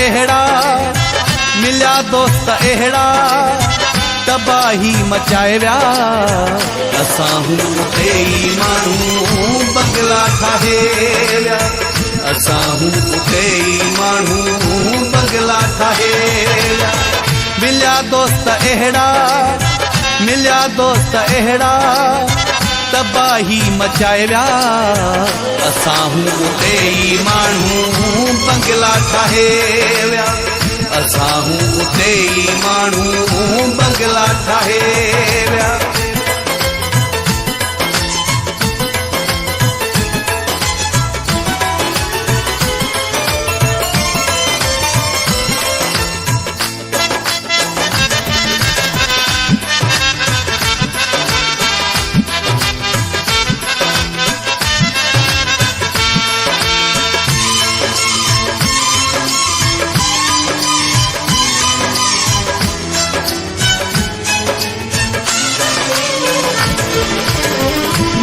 अहिड़ा मिलिया दोस्त अहिड़ा तबाही मचाए विया। असां हूं उते ई माण्हू बंगला ठाहे विया। असां हूं उते ई माण्हू बंगला ठाहे विया। मिलिया दोस्त अहिड़ा मिलिया दोस्त अहिड़ा तबाही मचाए विया। असां हूं उते ई माण्हू बंगला ठाहे विया। असां हूं उते ई माण्हू बंगला ठाहे विया।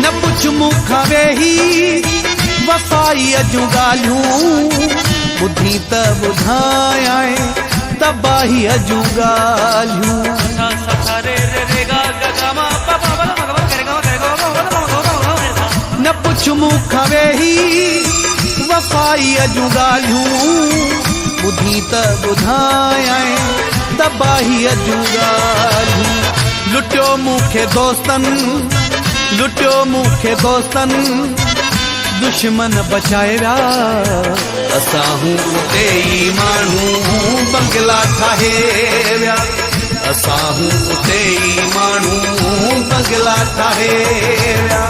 न पुछ मूंखां वेही वफ़ाईअ जूं ॻाल्हियूं ॿुधी त ॿुधायां तबाहीअ जूं ॻाल्हियूं। न पुछ मूंखां वेही वफ़ाईअ जूं ॻाल्हियूं ॿुधी त ॿुधायां तबाहीअ जूं ॻाल्हियूं। लुटियो मूंखे दोस्तनि लुटियो मूंखे दोस्तनि दुश्मन बचाए विया। असां हूं उते ई माण्हू बंगला ठाहे विया। असां हूं उते ई माण्हू बंगला ठाहे विया।